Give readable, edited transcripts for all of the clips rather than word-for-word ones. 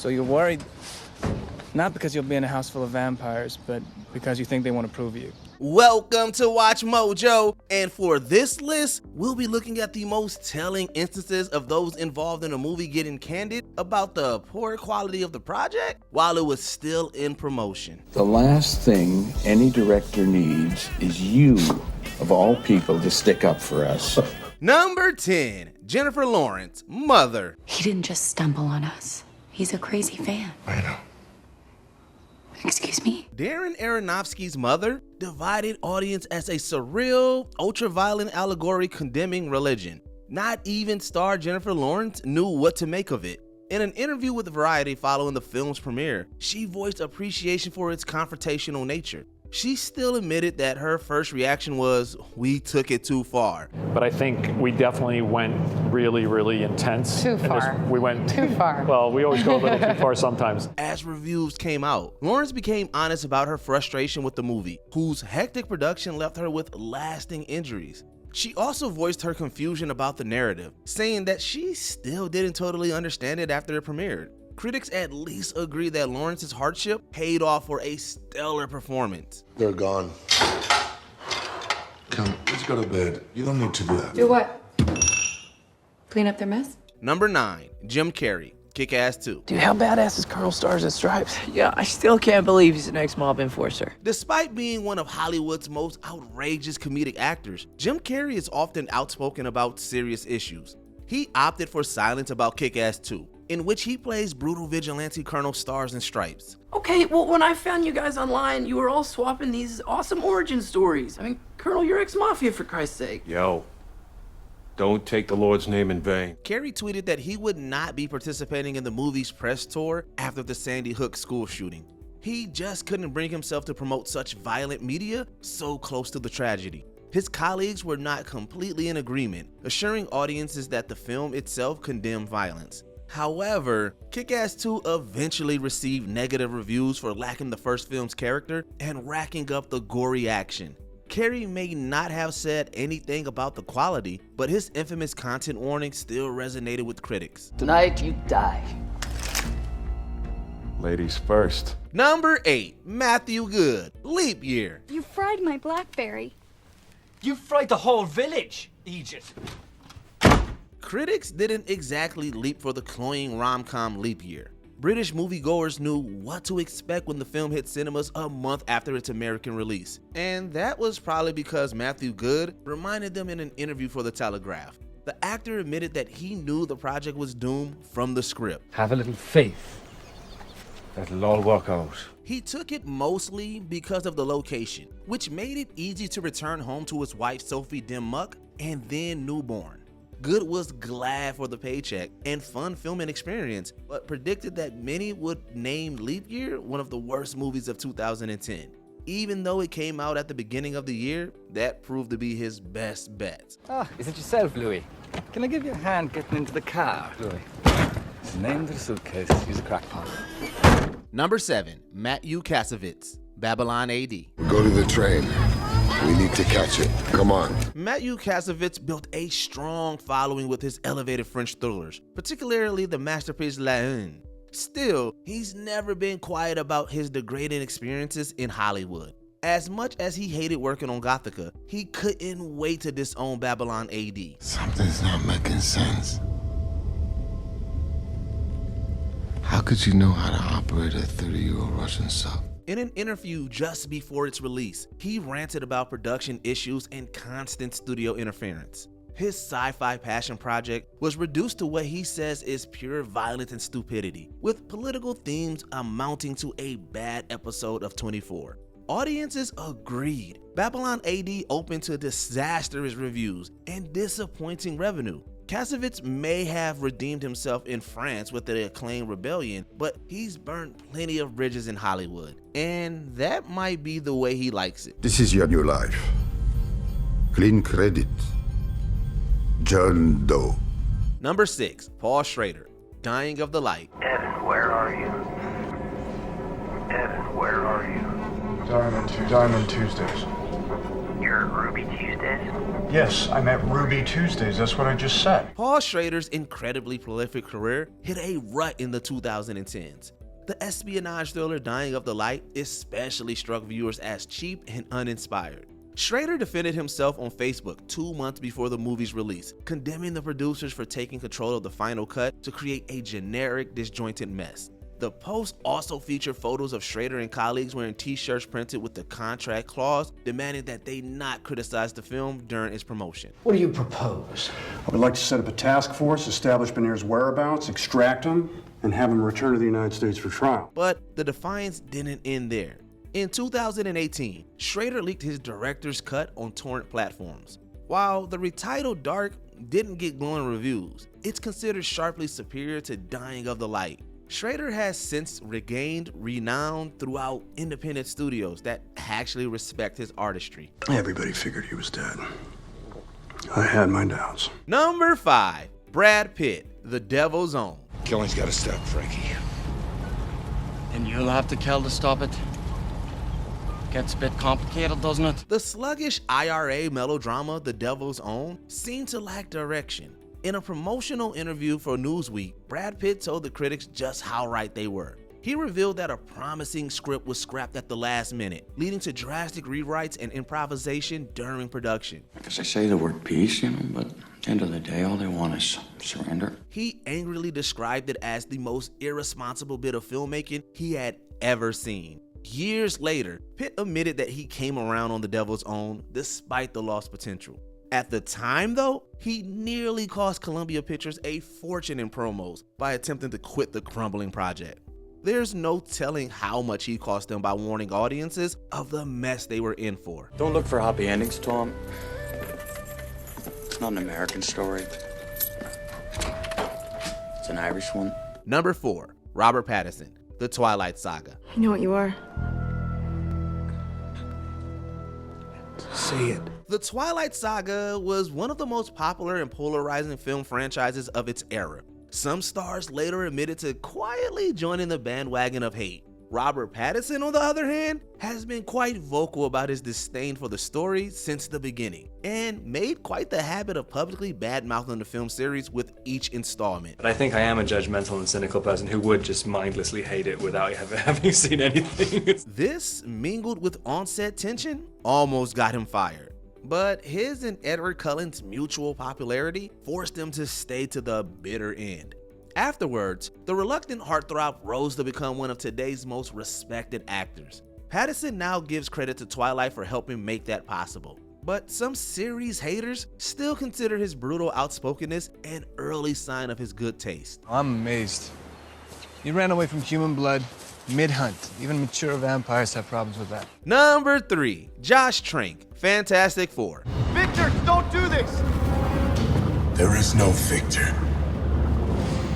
So you're worried, not because you'll be in a house full of vampires, but because you think they want to prove you. Welcome to Watch Mojo, and for this list, we'll be looking at the most telling instances of those involved in a movie getting candid about the poor quality of the project while it was still in promotion. The last thing any director needs is you, of all people, to stick up for us. Number 10, Jennifer Lawrence, Mother. He didn't just stumble on us. He's a crazy fan. I know. Excuse me? Darren Aronofsky's Mother divided audience as a surreal, ultra-violent allegory condemning religion. Not even star Jennifer Lawrence knew what to make of it. In an interview with Variety following the film's premiere, she voiced appreciation for its confrontational nature. She still admitted that her first reaction was, "We took it too far." But I think we definitely went really, really intense. Too far. We went too far. Well, we always go a little too far sometimes. As reviews came out, Lawrence became honest about her frustration with the movie, whose hectic production left her with lasting injuries. She also voiced her confusion about the narrative, saying that she still didn't totally understand it after it premiered. Critics at least agree that Lawrence's hardship paid off for a stellar performance. They're gone. Come, let's go to bed. You don't need to do that. Do what? Clean up their mess? Number 9, Jim Carrey, Kick Ass 2. Dude, how badass is Colonel Stars at Stripes? Yeah, I still can't believe he's an ex-mob enforcer. Despite being one of Hollywood's most outrageous comedic actors, Jim Carrey is often outspoken about serious issues. He opted for silence about Kick Ass 2, in which he plays brutal vigilante Colonel Stars and Stripes. Okay, well, when I found you guys online, you were all swapping these awesome origin stories. I mean, Colonel, you're ex-mafia, for Christ's sake. Yo, don't take the Lord's name in vain. Carrey tweeted that he would not be participating in the movie's press tour after the Sandy Hook school shooting. He just couldn't bring himself to promote such violent media so close to the tragedy. His colleagues were not completely in agreement, assuring audiences that the film itself condemned violence. However, Kick Ass 2 eventually received negative reviews for lacking the first film's character and racking up the gory action. Carrey may not have said anything about the quality, but his infamous content warning still resonated with critics. Tonight, you die. Ladies first. Number 8, Matthew Good, Leap Year. You fried my blackberry. You fried the whole village, Egypt. Critics didn't exactly leap for the cloying rom-com Leap Year. British moviegoers knew what to expect when the film hit cinemas a month after its American release. And that was probably because Matthew Good reminded them in an interview for The Telegraph. The actor admitted that he knew the project was doomed from the script. Have a little faith that it'll all work out. He took it mostly because of the location, which made it easy to return home to his wife Sophie Dim-Muck and then newborn. Good was glad for the paycheck and fun filming experience, but predicted that many would name Leap Year one of the worst movies of 2010. Even though it came out at the beginning of the year, that proved to be his best bet. Ah, is it yourself, Louis? Can I give you a hand getting into the car, Louis? Name to the suitcase. Use a crackpot. Number 7, Matt U. Kasovitz, Babylon AD. Go to the train. We need to catch it. Come on. Matt U. Kasovitz built a strong following with his elevated French thrillers, particularly the masterpiece La Haine. Still, he's never been quiet about his degrading experiences in Hollywood. As much as he hated working on Gothica, he couldn't wait to disown Babylon AD. Something's not making sense. How could you know how to operate a 30-year-old Russian sub? In an interview just before its release, he ranted about production issues and constant studio interference. His sci-fi passion project was reduced to what he says is pure violence and stupidity, with political themes amounting to a bad episode of 24. Audiences agreed. Babylon AD opened to disastrous reviews and disappointing revenue. Kasovitz may have redeemed himself in France with the acclaimed Rebellion, but he's burned plenty of bridges in Hollywood, and that might be the way he likes it. This is your new life. Clean credit. John Doe. Number 6, Paul Schrader, Dying of the Light. Evan, where are you? Evan, where are you? Diamond Tuesdays. You're for Ruby Tuesdays? Yes, I'm at Ruby Tuesdays. That's what I just said. Paul Schrader's incredibly prolific career hit a rut in the 2010s. The espionage thriller Dying of the Light especially struck viewers as cheap and uninspired. Schrader defended himself on Facebook 2 months before the movie's release, condemning the producers for taking control of the final cut to create a generic, disjointed mess. The post also featured photos of Schrader and colleagues wearing t-shirts printed with the contract clause demanding that they not criticize the film during its promotion. What do you propose? I would like to set up a task force, establish Benir's whereabouts, extract him, and have him return to the United States for trial. But the defiance didn't end there. In 2018, Schrader leaked his director's cut on torrent platforms. While the retitled Dark didn't get glowing reviews, it's considered sharply superior to Dying of the Light. Schrader has since regained renown throughout independent studios that actually respect his artistry. Everybody figured he was dead. I had my doubts. Number 5, Brad Pitt, The Devil's Own. Killing's gotta stop, Frankie. And you'll have to kill to stop it. Gets a bit complicated, doesn't it? The sluggish IRA melodrama The Devil's Own seemed to lack direction. In a promotional interview for Newsweek, Brad Pitt told the critics just how right they were. He revealed that a promising script was scrapped at the last minute, leading to drastic rewrites and improvisation during production. I guess I say the word peace, but at the end of the day, all they want is surrender. He angrily described it as the most irresponsible bit of filmmaking he had ever seen. Years later, Pitt admitted that he came around on The Devil's Own despite the lost potential. At the time, though, he nearly cost Columbia Pictures a fortune in promos by attempting to quit the crumbling project. There's no telling how much he cost them by warning audiences of the mess they were in for. Don't look for happy endings, Tom. It's not an American story. It's an Irish one. Number 4, Robert Pattinson, The Twilight Saga. I know what you are. Say it. The Twilight Saga was one of the most popular and polarizing film franchises of its era. Some stars later admitted to quietly joining the bandwagon of hate. Robert Pattinson, on the other hand, has been quite vocal about his disdain for the story since the beginning, and made quite the habit of publicly bad-mouthing the film series with each installment. But I think I am a judgmental and cynical person who would just mindlessly hate it without ever having seen anything. This, mingled with on-set tension, almost got him fired. But his and Edward Cullen's mutual popularity forced him to stay to the bitter end. Afterwards, the reluctant heartthrob rose to become one of today's most respected actors. Pattinson now gives credit to Twilight for helping make that possible. But some series haters still consider his brutal outspokenness an early sign of his good taste. I'm amazed. He ran away from human blood mid-hunt. Even mature vampires have problems with that. Number 3, Josh Trank, Fantastic Four. Victor, don't do this! There is no Victor.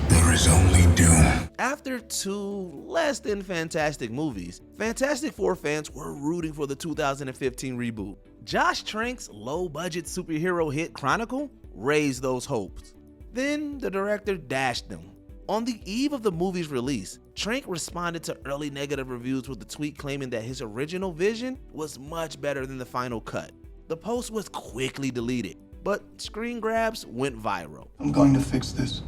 There is only doom. After 2 less than fantastic movies, Fantastic Four fans were rooting for the 2015 reboot. Josh Trank's low-budget superhero hit Chronicle raised those hopes. Then the director dashed them. On the eve of the movie's release, Trank responded to early negative reviews with a tweet claiming that his original vision was much better than the final cut. The post was quickly deleted, but screen grabs went viral. I'm going to fix this.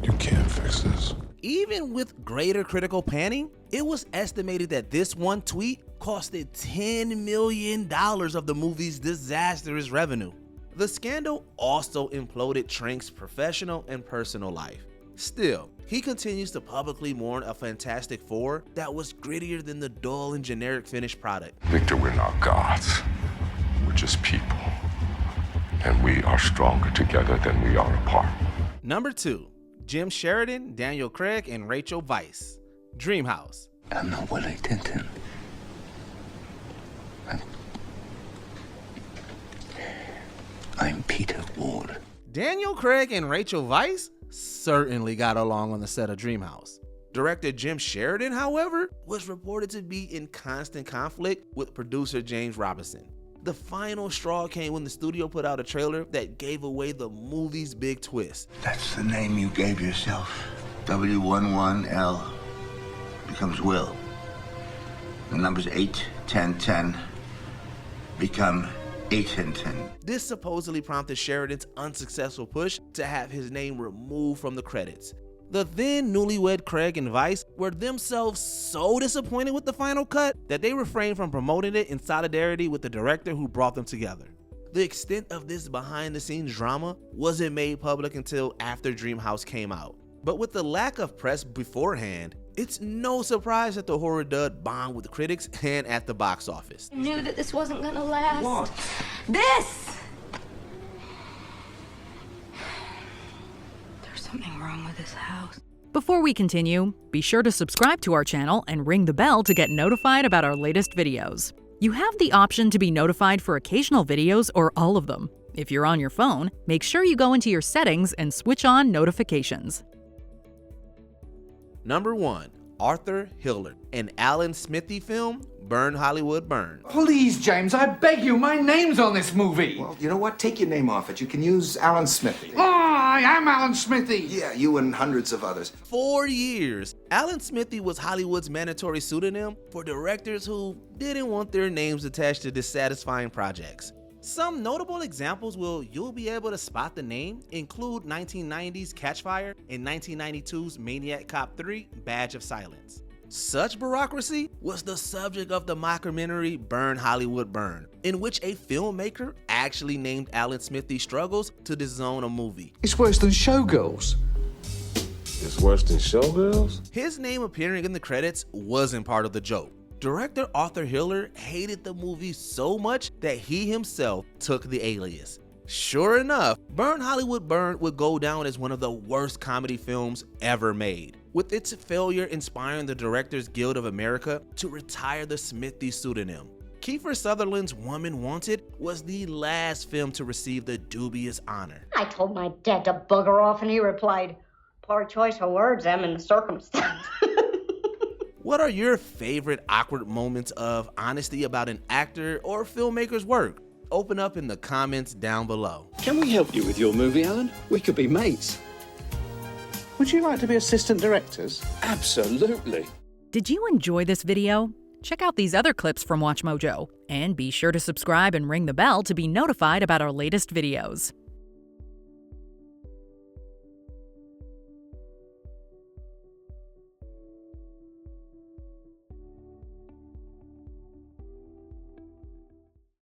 You can't fix this. Even with greater critical panning, it was estimated that this one tweet costed $10 million of the movie's disastrous revenue. The scandal also imploded Trank's professional and personal life. Still, he continues to publicly mourn a Fantastic Four that was grittier than the dull and generic finished product. Victor, we're not gods. We're just people. And we are stronger together than we are apart. Number 2, Jim Sheridan, Daniel Craig, and Rachel Weisz, Dreamhouse. I'm not Willie Tintin. I'm Peter Ward. Daniel Craig and Rachel Weisz certainly got along on the set of Dreamhouse. Director Jim Sheridan, however, was reported to be in constant conflict with producer James Robinson. The final straw came when the studio put out a trailer that gave away the movie's big twist. That's the name you gave yourself. W11L becomes Will. The numbers 8, 10, 10 become Eatonton. This supposedly prompted Sheridan's unsuccessful push to have his name removed from the credits. The then newlywed Craig and Vice were themselves so disappointed with the final cut that they refrained from promoting it in solidarity with the director who brought them together. The extent of this behind-the-scenes drama wasn't made public until after Dreamhouse came out. But with the lack of press beforehand, it's no surprise that the horror dud bombed with critics and at the box office. I knew that this wasn't gonna last. What? This! There's something wrong with this house. Before we continue, be sure to subscribe to our channel and ring the bell to get notified about our latest videos. You have the option to be notified for occasional videos or all of them. If you're on your phone, make sure you go into your settings and switch on notifications. Number 1. Arthur Hiller, an Alan Smithy film, Burn Hollywood Burn. Please, James, I beg you, my name's on this movie. Well, you know what? Take your name off it. You can use Alan Smithy. Oh, I am Alan Smithy. Yeah, you and hundreds of others. 4 years, Alan Smithy was Hollywood's mandatory pseudonym for directors who didn't want their names attached to dissatisfying projects. Some notable examples you'll be able to spot the name include 1990's Catchfire and 1992's Maniac Cop 3, Badge of Silence. Such bureaucracy was the subject of the mockumentary Burn Hollywood Burn, in which a filmmaker actually named Alan Smithy's struggles to disown a movie. It's worse than Showgirls. It's worse than Showgirls? His name appearing in the credits wasn't part of the joke. Director Arthur Hiller hated the movie so much that he himself took the alias. Sure enough, Burn Hollywood Burn would go down as one of the worst comedy films ever made, with its failure inspiring the Directors Guild of America to retire the Smithy pseudonym. Kiefer Sutherland's Woman Wanted was the last film to receive the dubious honor. I told my dad to bugger off and he replied, "Poor choice of words, Em, in the circumstance." What are your favorite awkward moments of honesty about an actor or filmmaker's work? Open up in the comments down below. Can we help you with your movie, Alan? We could be mates. Would you like to be assistant directors? Absolutely. Did you enjoy this video? Check out these other clips from WatchMojo, and be sure to subscribe and ring the bell to be notified about our latest videos.